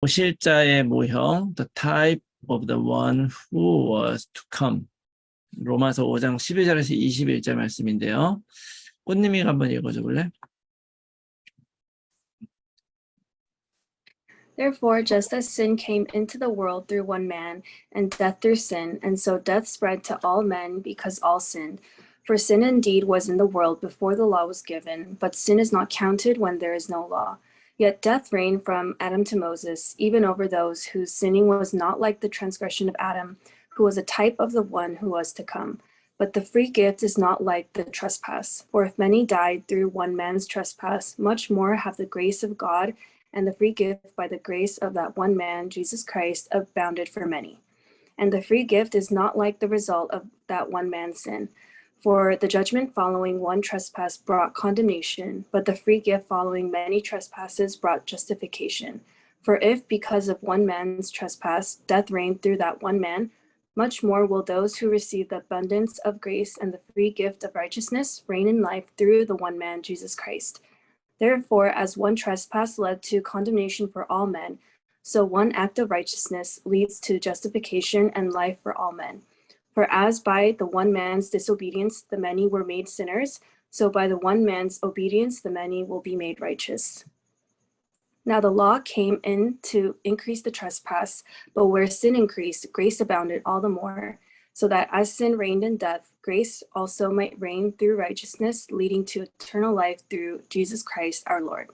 모실자의 모형, the type of the one who was to come. 로마서 5장 12절에서 21절 말씀인데요. 꽃님이 한번 읽어줘 볼래? Therefore, just as sin came into the world through one man, and death through sin, and so death spread to all men because all sinned. For sin indeed was in the world before the law was given, but sin is not counted when there is no law. Yet death reigned from Adam to Moses, even over those whose sinning was not like the transgression of Adam, who was a type of the one who was to come. But the free gift is not like the trespass. For if many died through one man's trespass, much more have the grace of God and the free gift by the grace of that one man, Jesus Christ, abounded for many. And the free gift is not like the result of that one man's sin. For the judgment following one trespass brought condemnation, but the free gift following many trespasses brought justification. For if, because of one man's trespass, death reigned through that one man, much more will those who receive the abundance of grace and the free gift of righteousness reign in life through the one man, Jesus Christ. Therefore, as one trespass led to condemnation for all men, so one act of righteousness leads to justification and life for all men. For as by the one man's disobedience the many were made sinners, so by the one man's obedience the many will be made righteous. Now the law came in to increase the trespass, but where sin increased, grace abounded all the more, so that as sin reigned in death, grace also might reign through righteousness, leading to eternal life through Jesus Christ our Lord.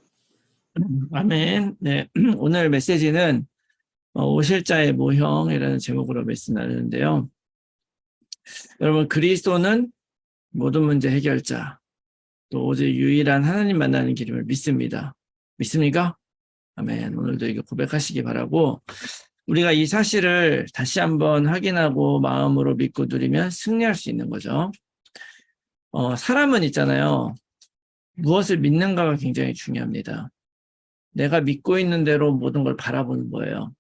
아멘. 네, 오늘 메시지는 오실자의 모형이라는 제목으로 메시지 나누는데요. 여러분, 그리스도는 모든 문제 해결자, 또 오직 유일한 하나님 만나는 길임을 믿습니다. 믿습니까? 아멘. 오늘도 이거 고백하시기 바라고, 우리가 이 사실을 다시 한번 확인하고 마음으로 믿고 누리면 승리할 수 있는 거죠. 사람은 있잖아요. 무엇을 믿는가가 굉장히 중요합니다. 내가 믿고 있는 대로 모든 걸 바라보는 거예요.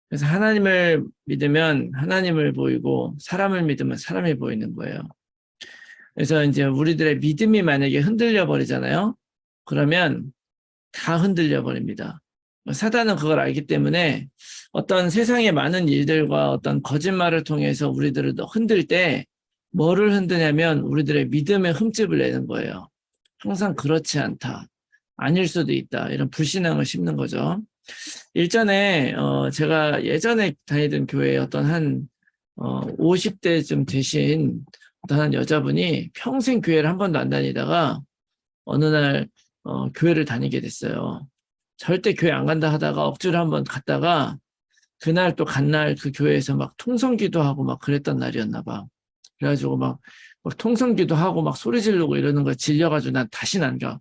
그래서 하나님을 믿으면 하나님을 보이고 사람을 믿으면 사람이 보이는 거예요. 그래서 이제 우리들의 믿음이 만약에 흔들려 버리잖아요. 그러면 다 흔들려 버립니다. 사단은 그걸 알기 때문에 어떤 세상의 많은 일들과 어떤 거짓말을 통해서 우리들을 흔들 때 뭐를 흔드냐면 우리들의 믿음의 흠집을 내는 거예요. 항상 그렇지 않다. 아닐 수도 있다. 이런 불신앙을 심는 거죠. 일전에 제가 예전에 다니던 교회에 어떤 한 50대쯤 되신 어떤 한 여자분이 평생 교회를 한 번도 안 다니다가 어느 날 교회를 다니게 됐어요. 절대 교회 안 간다 하다가 억지로 한번 갔다가 그날 또 간 날 그 교회에서 막 통성기도 하고 막 그랬던 날이었나 봐. 그래가지고 막 통성기도 하고 막 소리 지르고 이러는 거 질려가지고 난 다시는 안 가.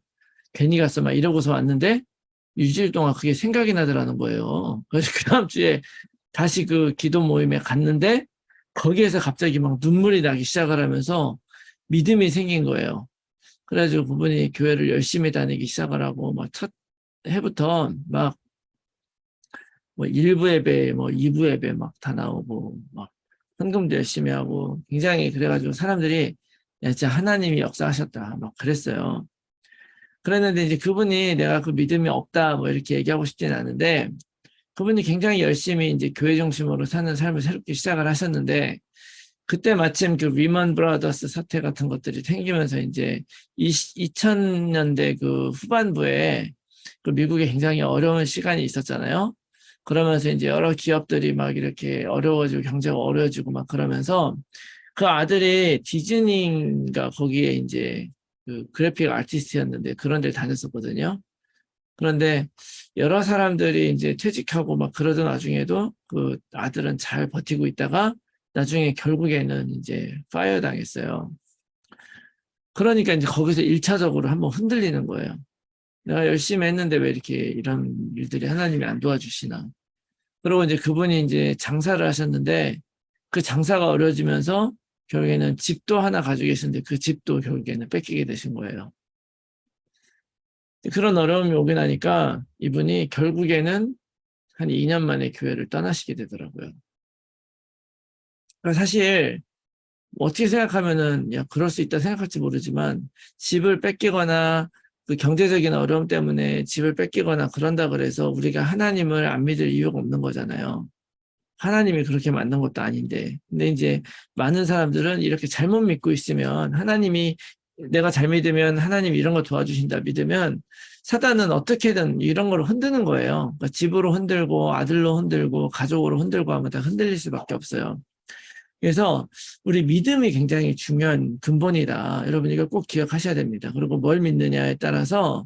괜히 갔어 막 이러고서 왔는데 일주일 동안 그게 생각이 나더라는 거예요. 그래서 그 다음 주에 다시 그 기도 모임에 갔는데 거기에서 갑자기 막 눈물이 나기 시작을 하면서 믿음이 생긴 거예요. 그래가지고 그분이 교회를 열심히 다니기 시작을 하고 막 첫 해부터 막 뭐 1부 예배, 뭐 2부 예배 막 다 나오고 막 헌금도 열심히 하고 굉장히 그래가지고 사람들이 야, 진짜 하나님이 역사하셨다 막 그랬어요. 그랬는데 이제 그분이 내가 그 믿음이 없다 뭐 이렇게 얘기하고 싶지는 않은데 그분이 굉장히 열심히 이제 교회 중심으로 사는 삶을 새롭게 시작을 하셨는데 그때 마침 그 리먼 브라더스 사태 같은 것들이 생기면서 이제 2000년대 그 후반부에 그 미국에 굉장히 어려운 시간이 있었잖아요. 그러면서 이제 여러 기업들이 막 이렇게 어려워지고 경제가 어려워지고 막 그러면서 그 아들이 디즈니인가 거기에 이제 그 그래픽 아티스트였는데 그런 데를 다녔었거든요. 그런데 여러 사람들이 이제 퇴직하고 막 그러던 와중에도 그 아들은 잘 버티고 있다가 나중에 결국에는 이제 파이어 당했어요. 그러니까 이제 거기서 1차적으로 한번 흔들리는 거예요. 내가 열심히 했는데 왜 이렇게 이런 일들이 하나님이 안 도와주시나. 그리고 이제 그분이 이제 장사를 하셨는데 그 장사가 어려워지면서 결국에는 집도 하나 가지고 계셨는데 그 집도 결국에는 뺏기게 되신 거예요. 그런 어려움이 오게 나니까 이분이 결국에는 한 2년 만에 교회를 떠나시게 되더라고요. 그러니까 사실 어떻게 생각하면은 야 그럴 수 있다 생각할지 모르지만 집을 뺏기거나 그 경제적인 어려움 때문에 집을 뺏기거나 그런다 그래서 우리가 하나님을 안 믿을 이유가 없는 거잖아요. 하나님이 그렇게 만든 것도 아닌데. 근데 이제 많은 사람들은 이렇게 잘못 믿고 있으면 하나님이 내가 잘 믿으면 하나님이 이런 거 도와주신다 믿으면 사단은 어떻게든 이런 걸 흔드는 거예요. 그러니까 집으로 흔들고 아들로 흔들고 가족으로 흔들고 하면 다 흔들릴 수밖에 없어요. 그래서 우리 믿음이 굉장히 중요한 근본이다. 여러분 이걸 꼭 기억하셔야 됩니다. 그리고 뭘 믿느냐에 따라서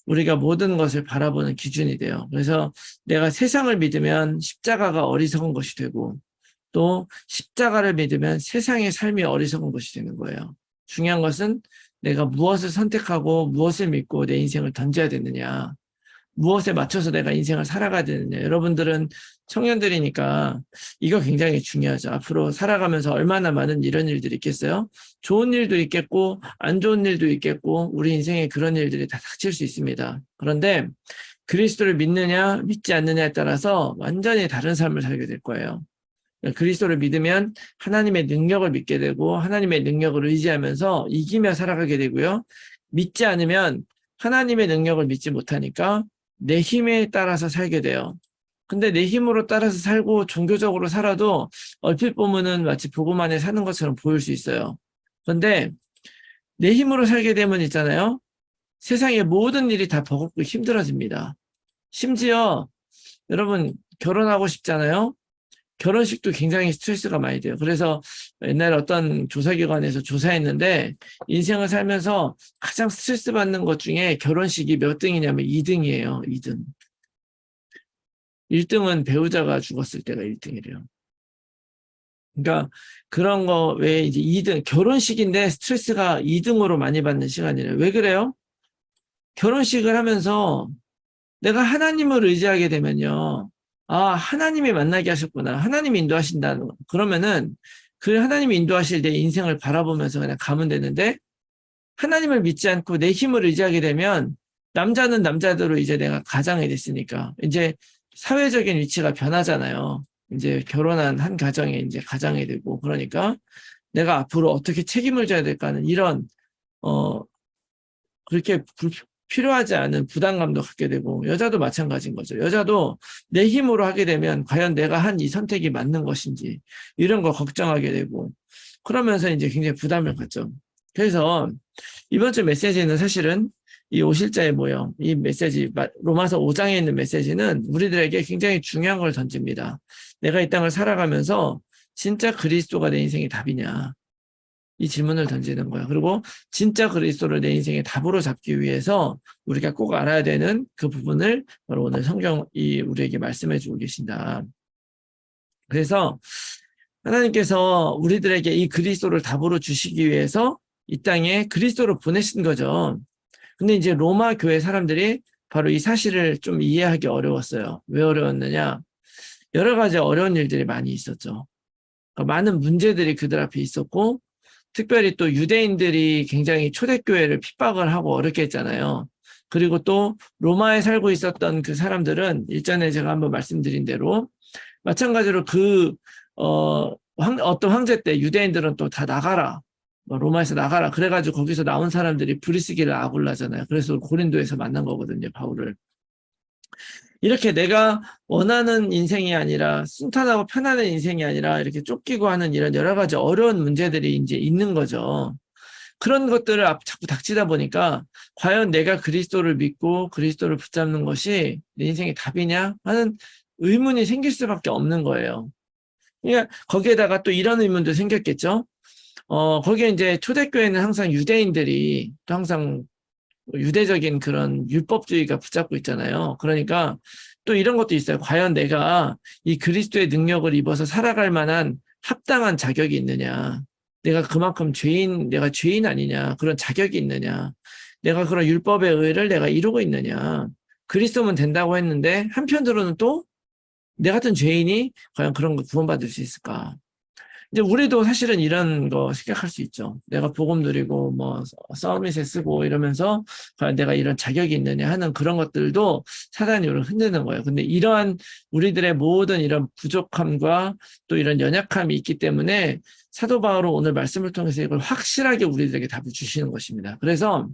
우리가 모든 것을 바라보는 기준이 돼요. 그래서 내가 세상을 믿으면 십자가가 어리석은 것이 되고 또 십자가를 믿으면 세상의 삶이 어리석은 것이 되는 거예요. 중요한 것은 내가 무엇을 선택하고 무엇을 믿고 내 인생을 던져야 되느냐. 무엇에 맞춰서 내가 인생을 살아가야 되느냐. 여러분들은 청년들이니까 이거 굉장히 중요하죠. 앞으로 살아가면서 얼마나 많은 이런 일들이 있겠어요? 좋은 일도 있겠고 안 좋은 일도 있겠고 우리 인생에 그런 일들이 다 닥칠 수 있습니다. 그런데 그리스도를 믿느냐 믿지 않느냐에 따라서 완전히 다른 삶을 살게 될 거예요. 그리스도를 믿으면 하나님의 능력을 믿게 되고 하나님의 능력을 의지하면서 이기며 살아가게 되고요. 믿지 않으면 하나님의 능력을 믿지 못하니까 내 힘에 따라서 살게 돼요. 근데 내 힘으로 따라서 살고 종교적으로 살아도 얼핏 보면은 마치 복음 안에 사는 것처럼 보일 수 있어요. 그런데 내 힘으로 살게 되면 있잖아요. 세상의 모든 일이 다 버겁고 힘들어집니다. 심지어 여러분 결혼하고 싶잖아요. 결혼식도 굉장히 스트레스가 많이 돼요. 그래서 옛날에 어떤 조사기관에서 조사했는데 인생을 살면서 가장 스트레스 받는 것 중에 결혼식이 몇 등이냐면 2등이에요. 2등. 1등은 배우자가 죽었을 때가 1등이래요. 그러니까 그런 거 외에 이제 2등, 결혼식인데 스트레스가 2등으로 많이 받는 시간이래요. 왜 그래요? 결혼식을 하면서 내가 하나님을 의지하게 되면요. 아, 하나님이 만나게 하셨구나. 하나님이 인도하신다는 거. 그러면은 그 하나님이 인도하실 내 인생을 바라보면서 그냥 가면 되는데 하나님을 믿지 않고 내 힘을 의지하게 되면 남자는 남자대로 이제 내가 가장이 됐으니까 이제 사회적인 위치가 변하잖아요. 이제 결혼한 한 가정에 이제 가장이 되고 그러니까 내가 앞으로 어떻게 책임을 져야 될까 하는 이런 그렇게 필요하지 않은 부담감도 갖게 되고 여자도 마찬가지인 거죠. 여자도 내 힘으로 하게 되면 과연 내가 한 이 선택이 맞는 것인지 이런 거 걱정하게 되고 그러면서 이제 굉장히 부담을 갖죠. 그래서 이번 주 메시지는 사실은 이 오실자의 모형, 이 메시지, 로마서 5장에 있는 메시지는 우리들에게 굉장히 중요한 걸 던집니다. 내가 이 땅을 살아가면서 진짜 그리스도가 내 인생의 답이냐. 이 질문을 던지는 거예요. 그리고 진짜 그리스도를 내 인생의 답으로 잡기 위해서 우리가 꼭 알아야 되는 그 부분을 바로 오늘 성경이 우리에게 말씀해 주고 계신다. 그래서 하나님께서 우리들에게 이 그리스도를 답으로 주시기 위해서 이 땅에 그리스도를 보내신 거죠. 근데 이제 로마 교회 사람들이 바로 이 사실을 좀 이해하기 어려웠어요. 왜 어려웠느냐? 여러 가지 어려운 일들이 많이 있었죠. 그러니까 많은 문제들이 그들 앞에 있었고 특별히 또 유대인들이 굉장히 초대교회를 핍박을 하고 어렵게 했잖아요. 그리고 또 로마에 살고 있었던 그 사람들은 일전에 제가 한번 말씀드린 대로 마찬가지로 어떤 황제 때 유대인들은 또 다 나가라. 로마에서 나가라. 그래가지고 거기서 나온 사람들이 브리스기라 아굴라잖아요. 그래서 고린도에서 만난 거거든요, 바울을. 이렇게 내가 원하는 인생이 아니라 순탄하고 편안한 인생이 아니라 이렇게 쫓기고 하는 이런 여러 가지 어려운 문제들이 이제 있는 거죠. 그런 것들을 자꾸 닥치다 보니까 과연 내가 그리스도를 믿고 그리스도를 붙잡는 것이 내 인생의 답이냐 하는 의문이 생길 수밖에 없는 거예요. 그러니까 거기에다가 또 이런 의문도 생겼겠죠. 거기에 이제 초대교회는 항상 유대인들이 또 항상 유대적인 그런 율법주의가 붙잡고 있잖아요. 그러니까 또 이런 것도 있어요. 과연 내가 이 그리스도의 능력을 입어서 살아갈 만한 합당한 자격이 있느냐. 내가 그만큼 내가 죄인 아니냐. 그런 자격이 있느냐. 내가 그런 율법의 의를 내가 이루고 있느냐. 그리스도면 된다고 했는데 한편으로는 또 내 같은 죄인이 과연 그런 거 구원받을 수 있을까. 이제 우리도 사실은 이런 거 생각할 수 있죠. 내가 복음 누리고 뭐 서밋에 쓰고 이러면서 과연 내가 이런 자격이 있느냐 하는 그런 것들도 사단이 우리를 흔드는 거예요. 근데 이러한 우리들의 모든 이런 부족함과 또 이런 연약함이 있기 때문에 사도 바울은 오늘 말씀을 통해서 이걸 확실하게 우리들에게 답을 주시는 것입니다. 그래서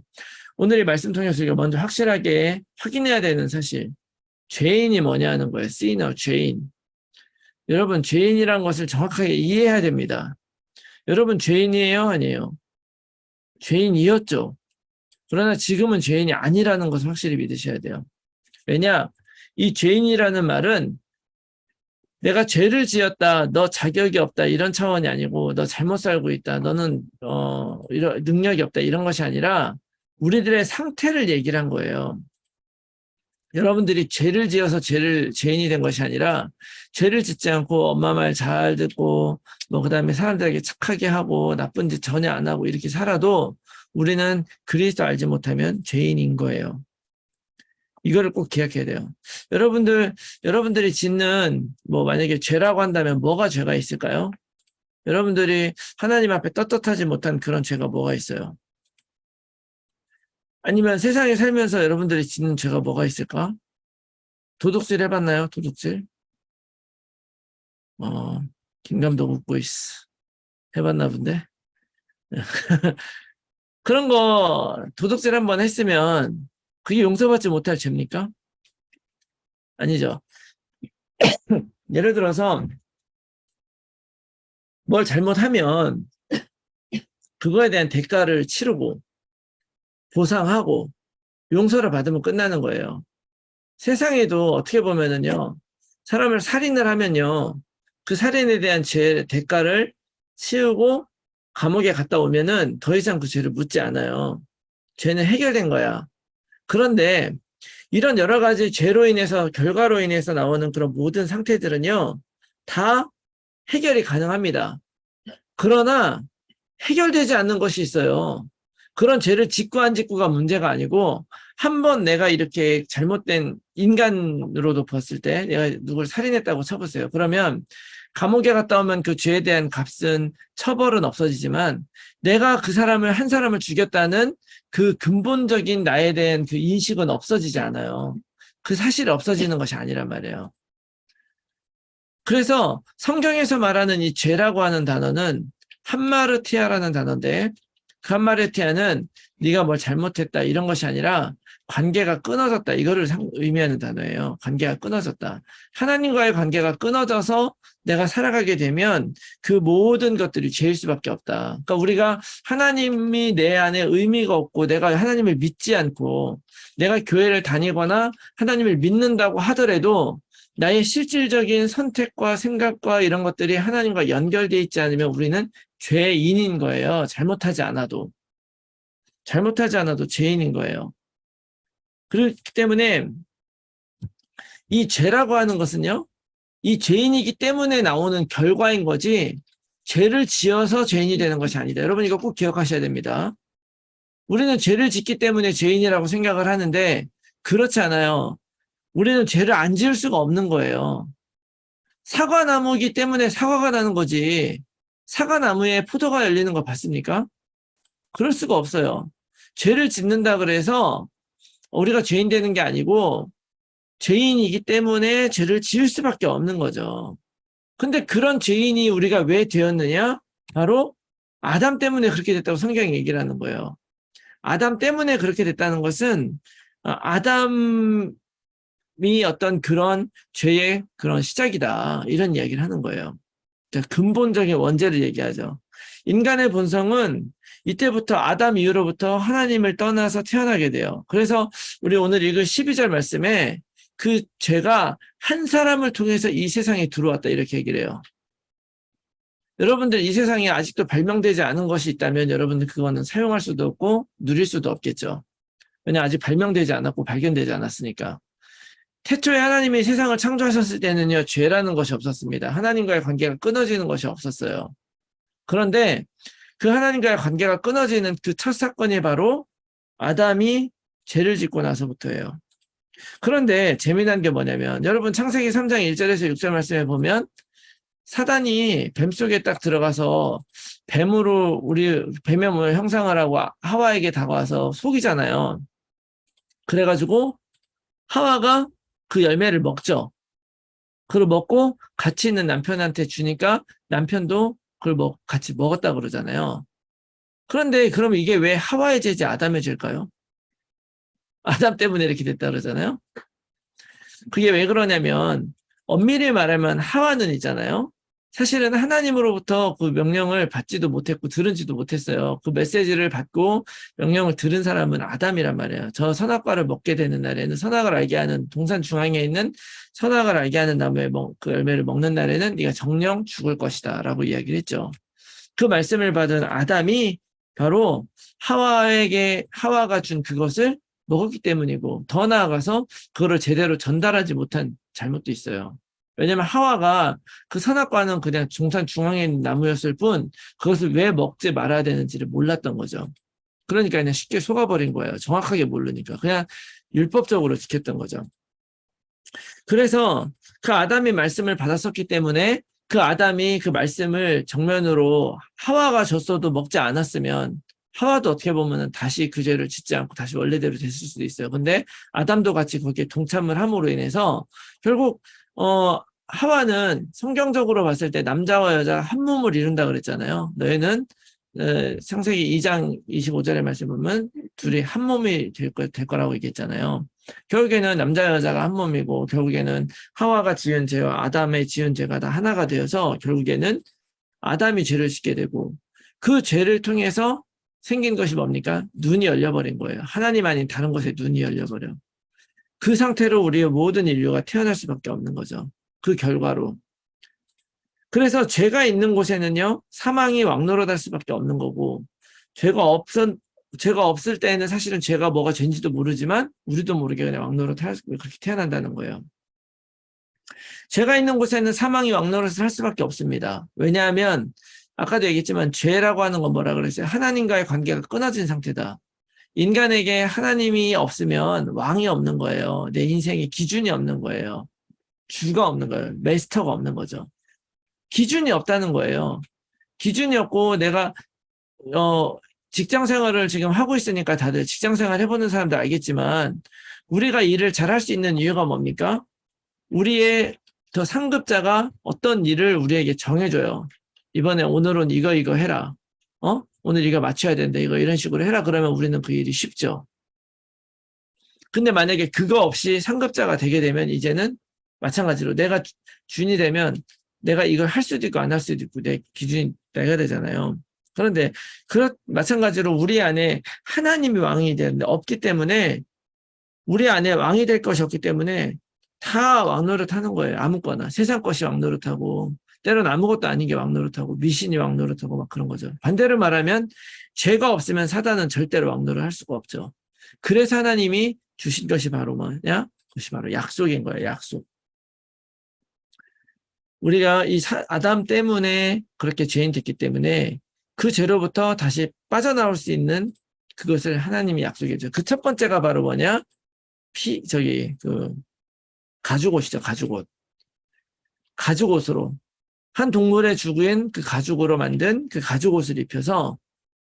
오늘 이 말씀 통해서 우리가 먼저 확실하게 확인해야 되는 사실, 죄인이 뭐냐는 거예요. sinner, 죄인. 여러분, 죄인이란 것을 정확하게 이해해야 됩니다. 여러분, 죄인이에요? 아니에요? 죄인이었죠. 그러나 지금은 죄인이 아니라는 것을 확실히 믿으셔야 돼요. 왜냐? 이 죄인이라는 말은 내가 죄를 지었다, 너 자격이 없다, 이런 차원이 아니고, 너 잘못 살고 있다, 너는, 이런 능력이 없다, 이런 것이 아니라, 우리들의 상태를 얘기를 한 거예요. 여러분들이 죄를 지어서 죄인이 된 것이 아니라, 죄를 짓지 않고 엄마 말 잘 듣고, 그 다음에 사람들에게 착하게 하고, 나쁜 짓 전혀 안 하고, 이렇게 살아도, 우리는 그리스도 알지 못하면 죄인인 거예요. 이거를 꼭 기억해야 돼요. 여러분들이 짓는, 만약에 죄라고 한다면 뭐가 죄가 있을까요? 여러분들이 하나님 앞에 떳떳하지 못한 그런 죄가 뭐가 있어요? 아니면 세상에 살면서 여러분들이 짓는 죄가 뭐가 있을까? 도둑질 해봤나요? 도둑질? 김감독 웃고 있어. 해봤나 본데? 그런 거, 도둑질 한번 했으면, 그게 용서받지 못할 죄입니까? 아니죠. 예를 들어서, 뭘 잘못하면, 그거에 대한 대가를 치르고, 보상하고, 용서를 받으면 끝나는 거예요. 세상에도 어떻게 보면은요, 사람을 살인을 하면요, 그 살인에 대한 대가를 치우고 감옥에 갔다 오면은 더 이상 그 죄를 묻지 않아요. 죄는 해결된 거야. 그런데 이런 여러 가지 죄로 인해서, 결과로 인해서 나오는 그런 모든 상태들은요, 다 해결이 가능합니다. 그러나 해결되지 않는 것이 있어요. 그런 죄를 짓고 안 짓고가 문제가 아니고, 한번 내가 이렇게 잘못된 인간으로도 봤을 때, 내가 누굴 살인했다고 쳐보세요. 그러면 감옥에 갔다 오면 그 죄에 대한 값은, 처벌은 없어지지만, 내가 한 사람을 죽였다는 그 근본적인 나에 대한 그 인식은 없어지지 않아요. 그 사실이 없어지는 것이 아니란 말이에요. 그래서 성경에서 말하는 이 죄라고 하는 단어는 함마르티아라는 단어인데, 그 함마르티아는 네가 뭘 잘못했다 이런 것이 아니라 관계가 끊어졌다, 이거를 의미하는 단어예요. 관계가 끊어졌다. 하나님과의 관계가 끊어져서 내가 살아가게 되면 그 모든 것들이 죄일 수밖에 없다. 그러니까 우리가 하나님이 내 안에 의미가 없고, 내가 하나님을 믿지 않고, 내가 교회를 다니거나 하나님을 믿는다고 하더라도 나의 실질적인 선택과 생각과 이런 것들이 하나님과 연결되어 있지 않으면 우리는 죄인인 거예요. 잘못하지 않아도 죄인인 거예요. 그렇기 때문에 이 죄라고 하는 것은요, 이 죄인이기 때문에 나오는 결과인 거지, 죄를 지어서 죄인이 되는 것이 아니다. 여러분, 이거 꼭 기억하셔야 됩니다. 우리는 죄를 짓기 때문에 죄인이라고 생각을 하는데, 그렇지 않아요. 우리는 죄를 안 지을 수가 없는 거예요. 사과나무이기 때문에 사과가 나는 거지, 사과나무에 포도가 열리는 거 봤습니까? 그럴 수가 없어요. 죄를 짓는다 그래서 우리가 죄인 되는 게 아니고, 죄인이기 때문에 죄를 지을 수밖에 없는 거죠. 근데 그런 죄인이 우리가 왜 되었느냐? 바로 아담 때문에 그렇게 됐다고 성경이 얘기를 하는 거예요. 아담 때문에 그렇게 됐다는 것은, 아담이 어떤 그런 죄의 그런 시작이다, 이런 이야기를 하는 거예요. 근본적인 원죄를 얘기하죠. 인간의 본성은 이때부터, 아담 이후로부터 하나님을 떠나서 태어나게 돼요. 그래서 우리 오늘 읽을 12절 말씀에 그 죄가 한 사람을 통해서 이 세상에 들어왔다, 이렇게 얘기를 해요. 여러분들, 이 세상에 아직도 발명되지 않은 것이 있다면 여러분들 그거는 사용할 수도 없고 누릴 수도 없겠죠. 왜냐, 아직 발명되지 않았고 발견되지 않았으니까. 태초에 하나님이 세상을 창조하셨을 때는요, 죄라는 것이 없었습니다. 하나님과의 관계가 끊어지는 것이 없었어요. 그런데 그 하나님과의 관계가 끊어지는 그 첫 사건이 바로 아담이 죄를 짓고 나서부터예요. 그런데 재미난 게 뭐냐면, 여러분, 창세기 3장 1절에서 6절 말씀에 보면 사단이 뱀 속에 딱 들어가서 뱀의 몸을 형상을 하고 하와에게 다가와서 속이잖아요. 그래가지고 하와가 그 열매를 먹죠. 그걸 먹고 같이 있는 남편한테 주니까 남편도 그걸 같이 먹었다 그러잖아요. 그런데 그럼 이게 왜 하와의 죄지 아담의 죄일까요? 아담 때문에 이렇게 됐다 그러잖아요. 그게 왜 그러냐면 엄밀히 말하면 하와는 있잖아요. 사실은 하나님으로부터 그 명령을 받지도 못했고 들은지도 못했어요. 그 메시지를 받고 명령을 들은 사람은 아담이란 말이에요. 저 선악과를 먹게 되는 날에는 선악을 알게 하는 동산 중앙에 있는 선악을 알게 하는 나무의 그 열매를 먹는 날에는 네가 정령 죽을 것이다 라고 이야기를 했죠. 그 말씀을 받은 아담이 바로 하와가 준 그것을 먹었기 때문이고, 더 나아가서 그거를 제대로 전달하지 못한 잘못도 있어요. 왜냐면 하와가 그 선악과는 그냥 동산 중앙에 있는 나무였을 뿐 그것을 왜 먹지 말아야 되는지를 몰랐던 거죠. 그러니까 그냥 쉽게 속아버린 거예요. 정확하게 모르니까. 그냥 율법적으로 지켰던 거죠. 그래서 그 아담이 말씀을 받았었기 때문에 그 아담이 그 말씀을 정면으로 하와가 줬어도 먹지 않았으면 하와도 어떻게 보면은 다시 그 죄를 짓지 않고 다시 원래대로 됐을 수도 있어요. 근데 아담도 같이 거기에 동참을 함으로 인해서 결국 하와는 성경적으로 봤을 때 남자와 여자가 한 몸을 이룬다 그랬잖아요. 너희는 창세기 2장 25절의 말씀 보면 둘이 한 몸이 될 거라고 얘기했잖아요. 결국에는 남자 여자가 한 몸이고 결국에는 하와가 지은 죄와 아담의 지은 죄가 다 하나가 되어서 결국에는 아담이 죄를 짓게 되고 그 죄를 통해서 생긴 것이 뭡니까? 눈이 열려버린 거예요. 하나님 아닌 다른 것에 눈이 열려버려. 그 상태로 우리의 모든 인류가 태어날 수밖에 없는 거죠. 그 결과로. 그래서 죄가 있는 곳에는요, 사망이 왕노릇할 수밖에 없는 거고, 죄가 없을 때에는 사실은 죄가 뭐가 죄인지도 모르지만, 우리도 모르게 그냥 그렇게 태어난다는 거예요. 죄가 있는 곳에는 사망이 왕노릇을 할 수밖에 없습니다. 왜냐하면, 아까도 얘기했지만, 죄라고 하는 건 뭐라 그랬어요? 하나님과의 관계가 끊어진 상태다. 인간에게 하나님이 없으면 왕이 없는 거예요. 내 인생에 기준이 없는 거예요. 주가 없는 거예요. 마스터가 없는 거죠. 기준이 없다는 거예요. 기준이 없고 내가 직장 생활을 지금 하고 있으니까 다들 직장 생활 해보는 사람들 알겠지만 우리가 일을 잘할 수 있는 이유가 뭡니까? 우리의 더 상급자가 어떤 일을 우리에게 정해줘요. 오늘은 이거 해라. 오늘 이거 맞춰야 된다. 이런 식으로 해라. 그러면 우리는 그 일이 쉽죠. 근데 만약에 그거 없이 상급자가 되게 되면 이제는 마찬가지로 내가 주인이 되면 내가 이걸 할 수도 있고 안 할 수도 있고 내 기준이 내가 되잖아요. 그런데 마찬가지로 우리 안에 하나님이 왕이 되는데 없기 때문에 우리 안에 왕이 될 것이 없기 때문에 다 왕노릇하는 거예요. 아무거나 세상 것이 왕노릇하고 때로는 아무것도 아닌 게 왕노릇하고 미신이 왕노릇하고 막 그런 거죠. 반대로 말하면 죄가 없으면 사단은 절대로 왕노릇할 수가 없죠. 그래서 하나님이 주신 것이 바로 뭐냐? 그것이 바로 약속인 거예요. 약속. 우리가 이 아담 때문에 그렇게 죄인 됐기 때문에 그 죄로부터 다시 빠져나올 수 있는 그것을 하나님이 약속해줘요. 그 첫 번째가 바로 뭐냐? 가죽옷이죠. 가죽옷. 가죽옷으로. 한 동물의 죽은 그 가죽으로 만든 그 가죽옷을 입혀서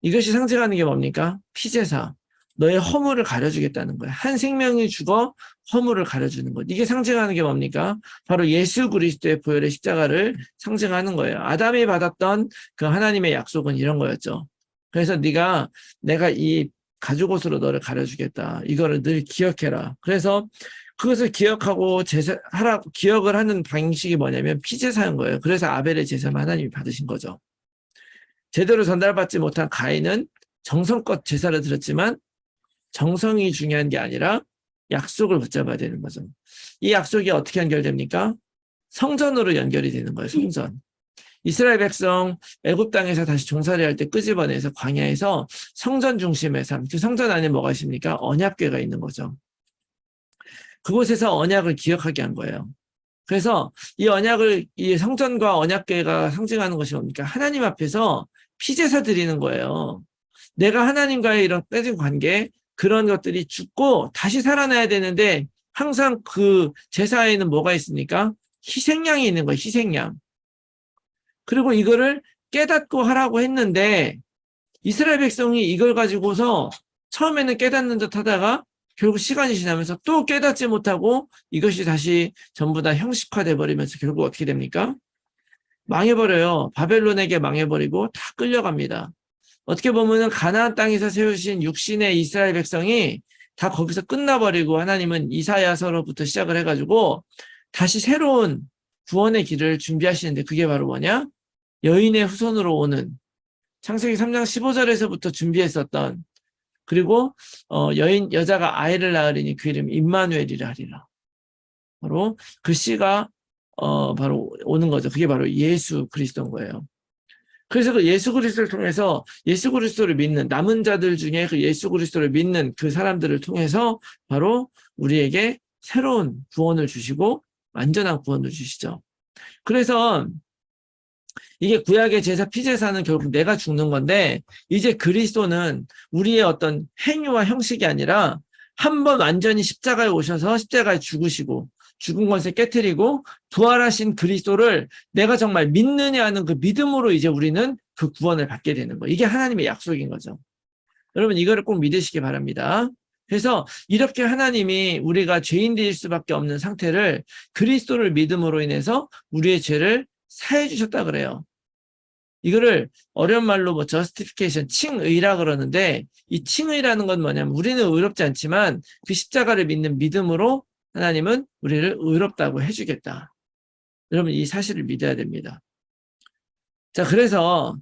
이것이 상징하는 게 뭡니까? 피제사. 너의 허물을 가려주겠다는 거야. 한 생명이 죽어 허물을 가려주는 것. 이게 상징하는 게 뭡니까? 바로 예수 그리스도의 보혈의 십자가를 상징하는 거예요. 아담이 받았던 그 하나님의 약속은 이런 거였죠. 그래서 내가 이 가죽옷으로 너를 가려주겠다. 이거를 늘 기억해라. 그래서 그것을 기억하고 기억을 하는 방식이 뭐냐면 피제사인 거예요. 그래서 아벨의 제사만 하나님이 받으신 거죠. 제대로 전달받지 못한 가인은 정성껏 제사를 드렸지만 정성이 중요한 게 아니라 약속을 붙잡아야 되는 거죠. 이 약속이 어떻게 연결됩니까? 성전으로 연결이 되는 거예요. 성전. 이스라엘 백성 애굽 땅에서 다시 종살이 할 때 끄집어내서 광야에서 성전 중심의 삶. 그 성전 안에 뭐가 있습니까? 언약궤가 있는 거죠. 그곳에서 언약을 기억하게 한 거예요. 그래서 이 성전과 언약궤가 상징하는 것이 뭡니까? 하나님 앞에서 피제사 드리는 거예요. 내가 하나님과의 이런 떼진 관계, 그런 것들이 죽고 다시 살아나야 되는데 항상 그 제사에는 뭐가 있습니까? 희생양이 있는 거예요. 희생양. 그리고 이거를 깨닫고 하라고 했는데 이스라엘 백성이 이걸 가지고서 처음에는 깨닫는 듯 하다가 결국 시간이 지나면서 또 깨닫지 못하고 이것이 다시 전부 다 형식화돼 버리면서 결국 어떻게 됩니까? 망해버려요. 바벨론에게 망해버리고 다 끌려갑니다. 어떻게 보면은 가나안 땅에서 세우신 육신의 이스라엘 백성이 다 거기서 끝나버리고 하나님은 이사야서로부터 시작을 해가지고 다시 새로운 구원의 길을 준비하시는데 그게 바로 뭐냐? 여인의 후손으로 오는 창세기 3장 15절에서부터 준비했었던 그리고 여자가 아이를 낳으리니 그 이름 임마누엘이라 하리라. 바로 그 씨가 바로 오는 거죠. 그게 바로 예수 그리스도인 거예요. 그래서 그 예수 그리스도를 통해서 예수 그리스도를 믿는 남은 자들 중에 그 예수 그리스도를 믿는 그 사람들을 통해서 바로 우리에게 새로운 구원을 주시고 완전한 구원을 주시죠. 그래서 이게 구약의 제사 피제사는 결국 내가 죽는 건데 이제 그리스도는 우리의 어떤 행위와 형식이 아니라 한 번 완전히 십자가에 오셔서 십자가에 죽으시고 죽은 것을 깨트리고 부활하신 그리스도를 내가 정말 믿느냐 하는 그 믿음으로 이제 우리는 그 구원을 받게 되는 거예요. 이게 하나님의 약속인 거죠. 여러분 이거를 꼭 믿으시기 바랍니다. 그래서 이렇게 하나님이 우리가 죄인될 수밖에 없는 상태를 그리스도를 믿음으로 인해서 우리의 죄를 사해 주셨다 그래요. 이거를 어려운 말로 뭐 justification, 칭의라 그러는데 이 칭의라는 건 뭐냐면 우리는 의롭지 않지만 그 십자가를 믿는 믿음으로 하나님은 우리를 의롭다고 해주겠다. 여러분 이 사실을 믿어야 됩니다. 자, 그래서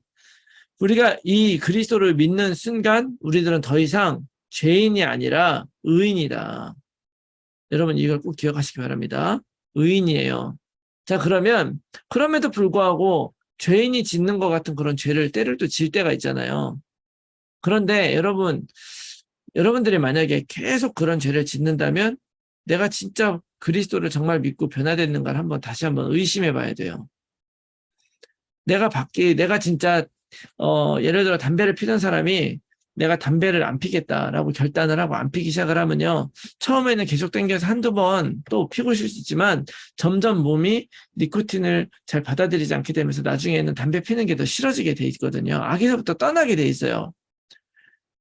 우리가 이 그리스도를 믿는 순간 우리들은 더 이상 죄인이 아니라 의인이다. 여러분 이걸 꼭 기억하시기 바랍니다. 의인이에요. 자, 그러면 그럼에도 불구하고 죄인이 짓는 것 같은 그런 죄를 때를 또 질 때가 있잖아요. 그런데 여러분들이 만약에 계속 그런 죄를 짓는다면 내가 진짜 그리스도를 정말 믿고 변화됐는가를 다시 한번 의심해 봐야 돼요. 내가 진짜 예를 들어 담배를 피던 사람이 내가 담배를 안 피겠다라고 결단을 하고 안 피기 시작을 하면요. 처음에는 계속 땡겨서 한두 번 또 피고 싶을 수 있지만 점점 몸이 니코틴을 잘 받아들이지 않게 되면서 나중에는 담배 피는 게 더 싫어지게 돼 있거든요. 악에서부터 떠나게 돼 있어요.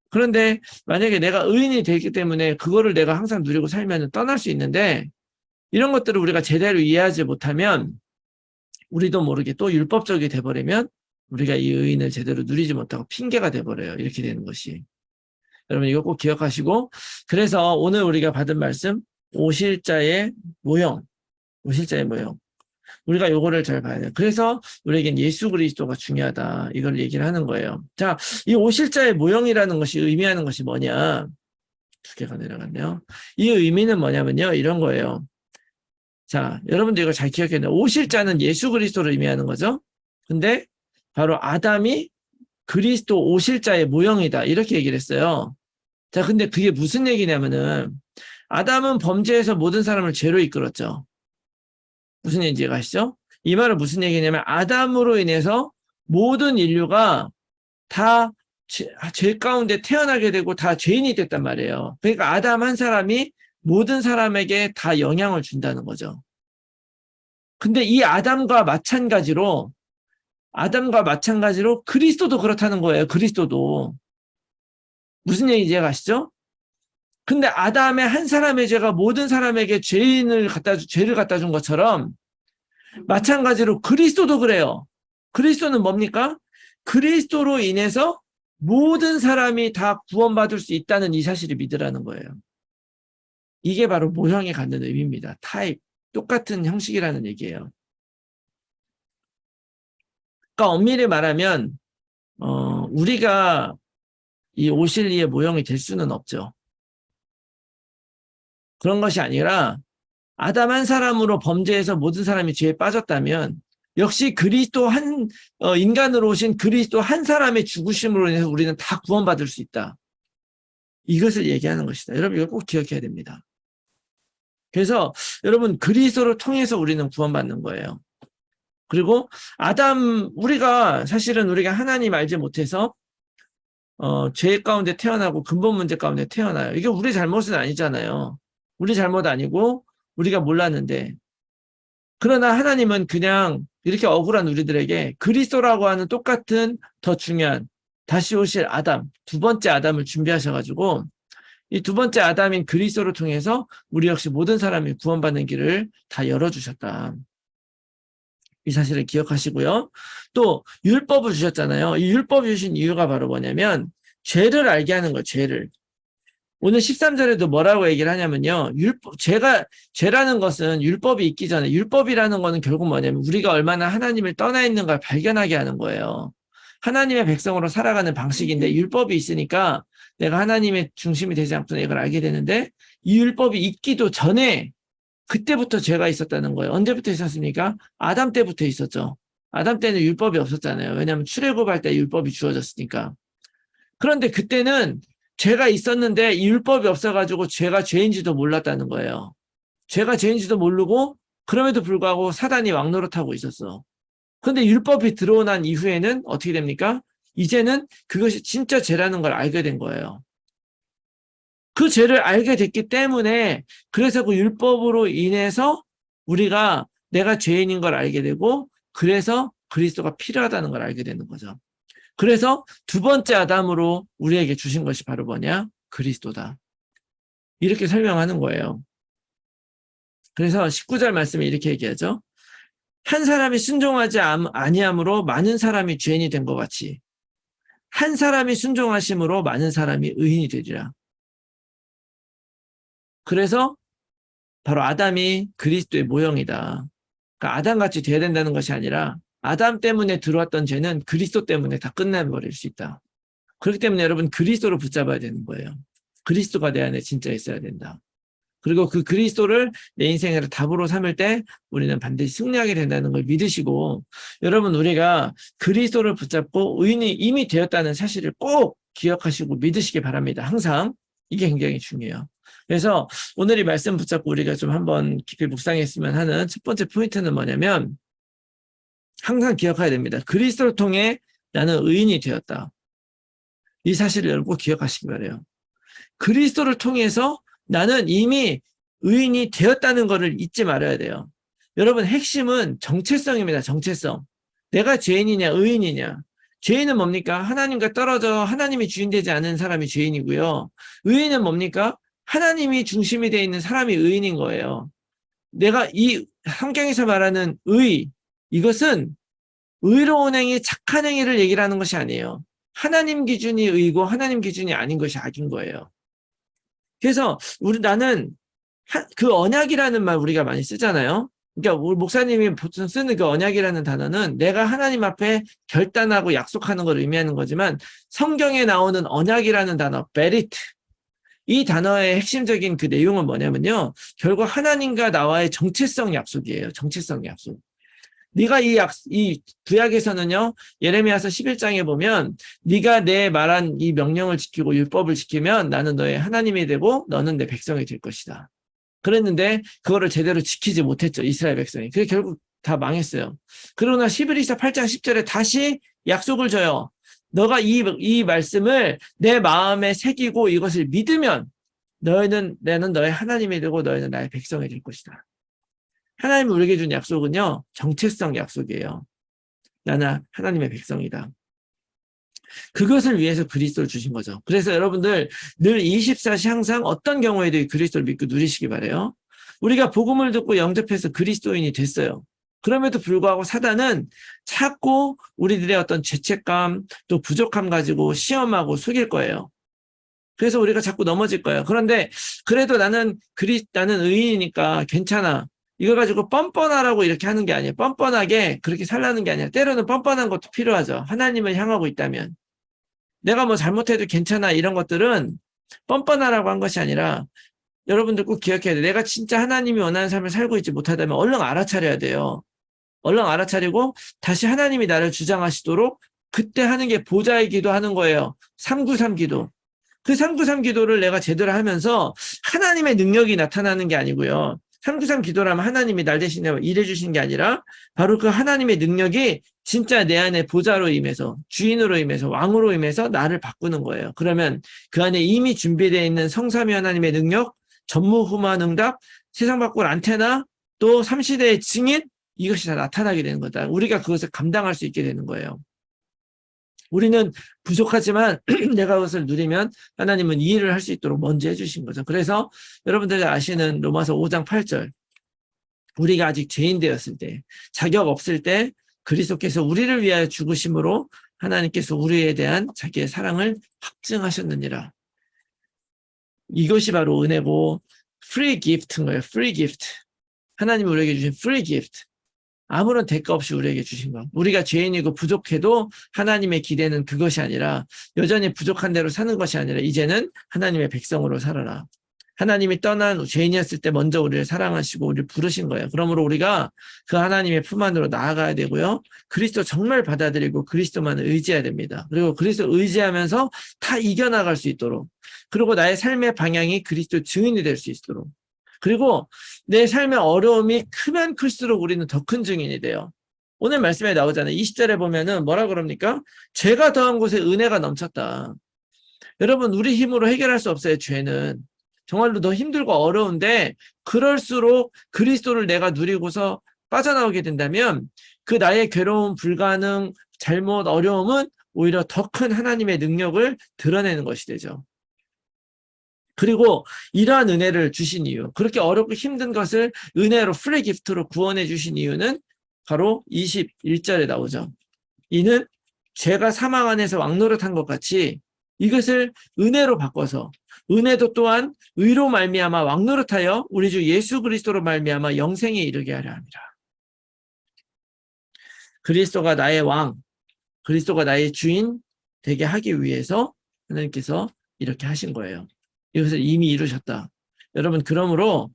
그런데 만약에 내가 의인이 되기 때문에 그거를 내가 항상 누리고 살면 떠날 수 있는데 이런 것들을 우리가 제대로 이해하지 못하면 우리도 모르게 또 율법적이 돼버리면 우리가 이 의인을 제대로 누리지 못하고 핑계가 돼버려요. 이렇게 되는 것이. 여러분 이거 꼭 기억하시고 그래서 오늘 우리가 받은 말씀 오실자의 모형. 우리가 요거를 잘 봐야 돼요. 그래서 우리에겐 예수 그리스도가 중요하다. 이걸 얘기를 하는 거예요. 자, 이 오실자의 모형이라는 것이 의미하는 것이 뭐냐. 2개가 내려갔네요. 이 의미는 뭐냐면요. 이런 거예요. 자, 여러분들 이거 잘 기억해야 돼요. 오실자는 예수 그리스도를 의미하는 거죠. 근데 바로 아담이 그리스도 오실자의 모형이다. 이렇게 얘기를 했어요. 자, 근데 그게 무슨 얘기냐면은 아담은 범죄에서 모든 사람을 죄로 이끌었죠. 무슨 얘기인지 아시죠? 이 말은 무슨 얘기냐면 아담으로 인해서 모든 인류가 다 죄 가운데 태어나게 되고 다 죄인이 됐단 말이에요. 그러니까 아담 한 사람이 모든 사람에게 다 영향을 준다는 거죠. 근데 이 아담과 마찬가지로 그리스도도 그렇다는 거예요. 그리스도도. 무슨 얘기인지 아시죠? 근데 아담의 한 사람의 죄가 모든 사람에게 죄를 갖다 준 것처럼 마찬가지로 그리스도도 그래요. 그리스도는 뭡니까? 그리스도로 인해서 모든 사람이 다 구원받을 수 있다는 이 사실을 믿으라는 거예요. 이게 바로 모형이 갖는 의미입니다. 타입, 똑같은 형식이라는 얘기예요. 그러니까 엄밀히 말하면 우리가 이 오실리의 모형이 될 수는 없죠. 그런 것이 아니라 아담 한 사람으로 범죄해서 모든 사람이 죄에 빠졌다면 역시 그리스도 인간으로 오신 그리스도 한 사람의 죽으심으로 인해서 우리는 다 구원받을 수 있다. 이것을 얘기하는 것이다. 여러분 이거 꼭 기억해야 됩니다. 그래서 여러분 그리스도를 통해서 우리는 구원받는 거예요. 그리고 사실은 우리가 하나님 알지 못해서 죄 가운데 태어나고 근본 문제 가운데 태어나요. 이게 우리 잘못은 아니잖아요. 우리 잘못 아니고 우리가 몰랐는데 그러나 하나님은 그냥 이렇게 억울한 우리들에게 그리스도라고 하는 똑같은 더 중요한 다시 오실 아담, 두 번째 아담을 준비하셔가지고 이 두 번째 아담인 그리스도를 통해서 우리 역시 모든 사람이 구원받는 길을 다 열어주셨다. 이 사실을 기억하시고요. 또 율법을 주셨잖아요. 이 율법을 주신 이유가 바로 뭐냐면 죄를 알게 하는 거예요. 죄를. 오늘 13절에도 뭐라고 얘기를 하냐면요. 죄라는 것은 율법이 있기 전에, 율법이라는 거는 결국 뭐냐면 우리가 얼마나 하나님을 떠나 있는 걸 발견하게 하는 거예요. 하나님의 백성으로 살아가는 방식인데 율법이 있으니까 내가 하나님의 중심이 되지 않구나 이걸 알게 되는데 이 율법이 있기도 전에 그때부터 죄가 있었다는 거예요. 언제부터 있었습니까? 아담 때부터 있었죠. 아담 때는 율법이 없었잖아요. 왜냐하면 출애굽할 때 율법이 주어졌으니까. 그런데 그때는 죄가 있었는데 이 율법이 없어가지고 죄가 죄인지도 몰랐다는 거예요. 죄가 죄인지도 모르고 그럼에도 불구하고 사단이 왕노릇하고 있었어. 그런데 율법이 들어온 한 이후에는 어떻게 됩니까? 이제는 그것이 진짜 죄라는 걸 알게 된 거예요. 그 죄를 알게 됐기 때문에 그래서 그 율법으로 인해서 우리가 내가 죄인인 걸 알게 되고 그래서 그리스도가 필요하다는 걸 알게 되는 거죠. 그래서 두 번째 아담으로 우리에게 주신 것이 바로 뭐냐? 그리스도다. 이렇게 설명하는 거예요. 그래서 19절 말씀에 이렇게 얘기하죠. 한 사람이 순종하지 아니함으로 많은 사람이 죄인이 된 것 같이 한 사람이 순종하심으로 많은 사람이 의인이 되리라. 그래서 바로 아담이 그리스도의 모형이다. 그러니까 아담같이 돼야 된다는 것이 아니라 아담 때문에 들어왔던 죄는 그리스도 때문에 다 끝내버릴 수 있다. 그렇기 때문에 여러분 그리스도를 붙잡아야 되는 거예요. 그리스도가 내 안에 진짜 있어야 된다. 그리고 그 그리스도를 내 인생의 답으로 삼을 때 우리는 반드시 승리하게 된다는 걸 믿으시고 여러분 우리가 그리스도를 붙잡고 의인이 이미 되었다는 사실을 꼭 기억하시고 믿으시기 바랍니다. 항상 이게 굉장히 중요해요. 그래서 오늘 이 말씀 붙잡고 우리가 좀 한번 깊이 묵상했으면 하는 첫 번째 포인트는 뭐냐면 항상 기억해야 됩니다. 그리스도를 통해 나는 의인이 되었다. 이 사실을 여러분 꼭 기억하시기 바라요. 그리스도를 통해서 나는 이미 의인이 되었다는 것을 잊지 말아야 돼요. 여러분 핵심은 정체성입니다. 정체성. 내가 죄인이냐 의인이냐. 죄인은 뭡니까? 하나님과 떨어져 하나님이 주인 되지 않은 사람이 죄인이고요. 의인은 뭡니까? 하나님이 중심이 되어 있는 사람이 의인인 거예요. 내가 이 성경에서 말하는 의, 이것은 의로운 행위, 착한 행위를 얘기를 하는 것이 아니에요. 하나님 기준이 의고 하나님 기준이 아닌 것이 악인 거예요. 그래서 나는 그 언약이라는 말 우리가 많이 쓰잖아요. 그러니까 우리 목사님이 보통 쓰는 그 언약이라는 단어는 내가 하나님 앞에 결단하고 약속하는 걸 의미하는 거지만 성경에 나오는 언약이라는 단어, 베리트, 이 단어의 핵심적인 그 내용은 뭐냐면요. 결국 하나님과 나와의 정체성 약속이에요. 정체성 약속. 네가 이 구약에서는요. 예레미야서 11장에 보면 네가 내 말한 이 명령을 지키고 율법을 지키면 나는 너의 하나님이 되고 너는 내 백성이 될 것이다. 그랬는데 그거를 제대로 지키지 못했죠. 이스라엘 백성이. 그게 결국 다 망했어요. 그러나 히브리서 8장 10절에 다시 약속을 줘요. 너가 이 말씀을 내 마음에 새기고 이것을 믿으면 나는 너의 하나님이 되고 너희는 나의 백성이 될 것이다. 하나님이 우리에게 준 약속은요. 정체성 약속이에요. 나는 하나님의 백성이다. 그것을 위해서 그리스도를 주신 거죠. 그래서 여러분들 늘 24시 항상 어떤 경우에도 이 그리스도를 믿고 누리시기 바라요. 우리가 복음을 듣고 영접해서 그리스도인이 됐어요. 그럼에도 불구하고 사단은 자꾸 우리들의 어떤 죄책감 또 부족함 가지고 시험하고 속일 거예요. 그래서 우리가 자꾸 넘어질 거예요. 그런데 그래도 나는 의인이니까 괜찮아. 이걸 가지고 뻔뻔하라고 이렇게 하는 게 아니에요. 뻔뻔하게 그렇게 살라는 게 아니라 때로는 뻔뻔한 것도 필요하죠. 하나님을 향하고 있다면. 내가 뭐 잘못해도 괜찮아 이런 것들은 뻔뻔하라고 한 것이 아니라 여러분들 꼭 기억해야 돼요. 내가 진짜 하나님이 원하는 삶을 살고 있지 못하다면 얼른 알아차려야 돼요. 얼른 알아차리고 다시 하나님이 나를 주장하시도록 그때 하는 게 보좌의 기도하는 거예요. 393 기도. 그 393 기도를 내가 제대로 하면서 하나님의 능력이 나타나는 게 아니고요. 393 기도라면 하나님이 날 대신에 일해 주시는 게 아니라 바로 그 하나님의 능력이 진짜 내 안에 보좌로 임해서 주인으로 임해서 왕으로 임해서 나를 바꾸는 거예요. 그러면 그 안에 이미 준비되어 있는 성삼위 하나님의 능력, 전무후무한 응답, 세상 밖을 안테나, 또 3시대의 증인, 이것이 다 나타나게 되는 거다. 우리가 그것을 감당할 수 있게 되는 거예요. 우리는 부족하지만 내가 그것을 누리면 하나님은 이 일을 할 수 있도록 먼저 해주신 거죠. 그래서 여러분들이 아시는 로마서 5장 8절 우리가 아직 죄인 되었을 때 자격 없을 때 그리스도께서 우리를 위하여 죽으심으로 하나님께서 우리에 대한 자기의 사랑을 확증하셨느니라. 이것이 바로 은혜고 free gift인 거예요. free gift. 하나님이 우리에게 주신 free gift. 아무런 대가 없이 우리에게 주신 것. 우리가 죄인이고 부족해도 하나님의 기대는 그것이 아니라 여전히 부족한 대로 사는 것이 아니라 이제는 하나님의 백성으로 살아라. 하나님이 떠난 죄인이었을 때 먼저 우리를 사랑하시고 우리를 부르신 거예요. 그러므로 우리가 그 하나님의 품 안으로 나아가야 되고요. 그리스도 정말 받아들이고 그리스도만을 의지해야 됩니다. 그리고 그리스도 의지하면서 다 이겨나갈 수 있도록, 그리고 나의 삶의 방향이 그리스도 증인이 될 수 있도록, 그리고 내 삶의 어려움이 크면 클수록 우리는 더 큰 증인이 돼요. 오늘 말씀에 나오잖아요. 20절에 보면은 뭐라 그럽니까? 죄가 더한 곳에 은혜가 넘쳤다. 여러분, 우리 힘으로 해결할 수 없어요. 죄는 정말로 더 힘들고 어려운데, 그럴수록 그리스도를 내가 누리고서 빠져나오게 된다면 그 나의 괴로움, 불가능, 잘못, 어려움은 오히려 더 큰 하나님의 능력을 드러내는 것이 되죠. 그리고 이러한 은혜를 주신 이유, 그렇게 어렵고 힘든 것을 은혜로 프리 기프트로 구원해 주신 이유는 바로 21절에 나오죠. 이는 죄가 사망 안에서 왕노릇한 것 같이 이것을 은혜로 바꿔서, 은혜도 또한 의로 말미암아 왕노릇하여 우리 주 예수 그리스도로 말미암아 영생에 이르게 하려 합니다. 그리스도가 나의 왕, 그리스도가 나의 주인 되게 하기 위해서 하나님께서 이렇게 하신 거예요. 이것을 이미 이루셨다. 여러분, 그러므로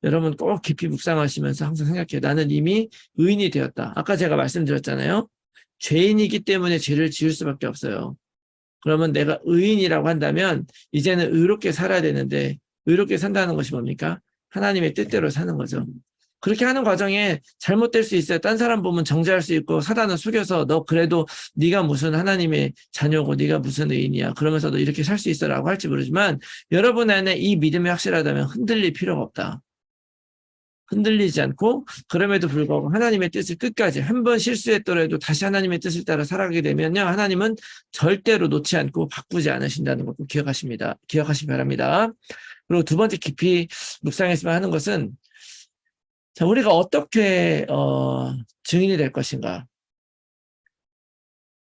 여러분 꼭 깊이 묵상하시면서 항상 생각해요. 나는 이미 의인이 되었다. 아까 제가 말씀드렸잖아요. 죄인이기 때문에 죄를 지을 수밖에 없어요. 그러면 내가 의인이라고 한다면 이제는 의롭게 살아야 되는데, 의롭게 산다는 것이 뭡니까? 하나님의 뜻대로 사는 거죠. 그렇게 하는 과정에 잘못될 수 있어요. 딴 사람 보면 정죄할 수 있고, 사단은 속여서 너 그래도 네가 무슨 하나님의 자녀고 네가 무슨 의인이야, 그러면서 너 이렇게 살 수 있어라고 할지 모르지만, 여러분 안에 이 믿음이 확실하다면 흔들릴 필요가 없다. 흔들리지 않고, 그럼에도 불구하고 하나님의 뜻을 끝까지, 한 번 실수했더라도 다시 하나님의 뜻을 따라 살아가게 되면요, 하나님은 절대로 놓지 않고 바꾸지 않으신다는 것도 기억하시기 바랍니다. 그리고 두 번째 깊이 묵상했으면 하는 것은, 자, 우리가 어떻게 증인이 될 것인가?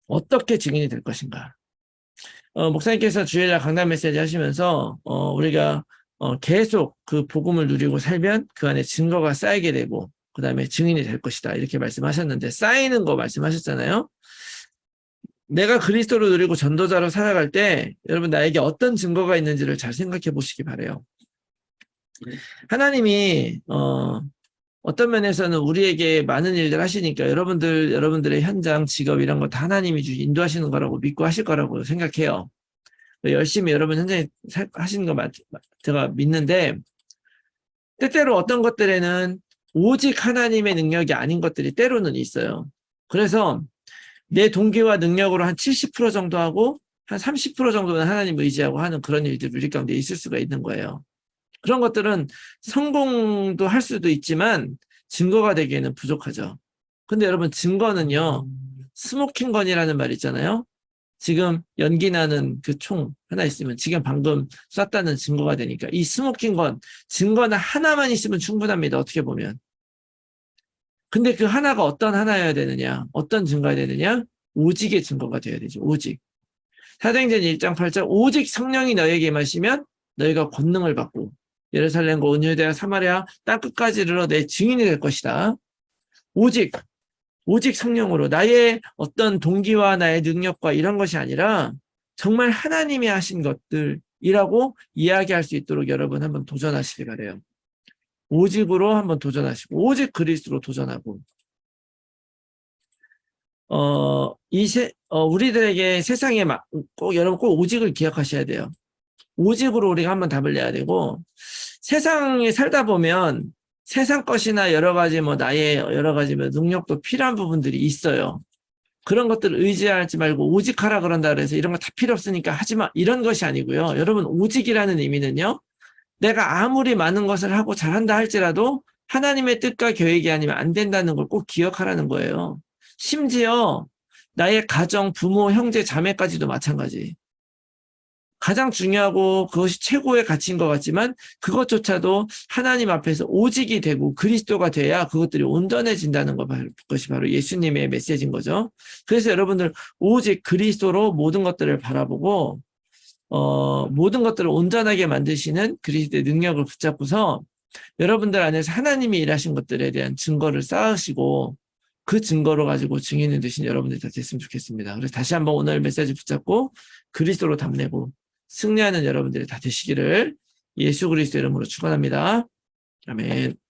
어떻게 증인이 될 것인가? 목사님께서 주일날 강단 메시지 하시면서 우리가 계속 그 복음을 누리고 살면 그 안에 증거가 쌓이게 되고 그 다음에 증인이 될 것이다, 이렇게 말씀하셨는데, 쌓이는 거 말씀하셨잖아요. 내가 그리스도를 누리고 전도자로 살아갈 때 여러분 나에게 어떤 증거가 있는지를 잘 생각해 보시기 바라요. 하나님이 어떤 면에서는 우리에게 많은 일들 하시니까 여러분들의 현장, 직업 이런 거 다 하나님이 인도하시는 거라고 믿고 하실 거라고 생각해요. 열심히 여러분 현장에 하시는 거 제가 믿는데, 때때로 어떤 것들에는 오직 하나님의 능력이 아닌 것들이 때로는 있어요. 그래서 내 동기와 능력으로 한 70% 정도 하고 한 30% 정도는 하나님 의지하고 하는 그런 일들이 우리 가운데 있을 수가 있는 거예요. 그런 것들은 성공도 할 수도 있지만 증거가 되기에는 부족하죠. 근데 여러분, 증거는요, 스모킹건이라는 말 있잖아요. 지금 연기 나는 그 총 하나 있으면 지금 방금 쐈다는 증거가 되니까, 이 스모킹건, 증거는 하나만 있으면 충분합니다, 어떻게 보면. 근데 그 하나가 어떤 하나여야 되느냐, 어떤 증거가 되느냐? 오직의 증거가 되어야 되죠. 오직. 사도행전 1장 8절, 오직 성령이 너에게 임하시면 너희가 권능을 받고 예루살렘과 온 유대와 사마리아 땅 끝까지 이르러 내 증인이 될 것이다. 오직 성령으로, 나의 어떤 동기와 나의 능력과 이런 것이 아니라 정말 하나님이 하신 것들이라고 이야기할 수 있도록 여러분 한번 도전하시기 바라요. 오직으로 한번 도전하시고, 오직 그리스도로 도전하고, 우리들에게 세상에 여러분 꼭 오직을 기억하셔야 돼요. 오직으로 우리가 한번 답을 내야 되고, 세상에 살다 보면 세상 것이나 여러 가지 나의 여러 가지 능력도 필요한 부분들이 있어요. 그런 것들을 의지하지 말고 오직 하라 그런다 그래서 이런 거 다 필요 없으니까 하지 마, 이런 것이 아니고요. 여러분, 오직이라는 의미는요, 내가 아무리 많은 것을 하고 잘한다 할지라도 하나님의 뜻과 계획이 아니면 안 된다는 걸 꼭 기억하라는 거예요. 심지어 나의 가정, 부모, 형제, 자매까지도 마찬가지. 가장 중요하고 그것이 최고의 가치인 것 같지만 그것조차도 하나님 앞에서 오직이 되고 그리스도가 돼야 그것들이 온전해진다는 것이 바로 예수님의 메시지인 거죠. 그래서 여러분들 오직 그리스도로 모든 것들을 바라보고 모든 것들을 온전하게 만드시는 그리스도의 능력을 붙잡고서 여러분들 안에서 하나님이 일하신 것들에 대한 증거를 쌓으시고 그 증거로 가지고 증인이 되신 여러분들이 다 됐으면 좋겠습니다. 그래서 다시 한번 오늘 메시지 붙잡고 그리스도로 담내고 승리하는 여러분들이 다 되시기를 예수 그리스도 이름으로 축원합니다. 아멘.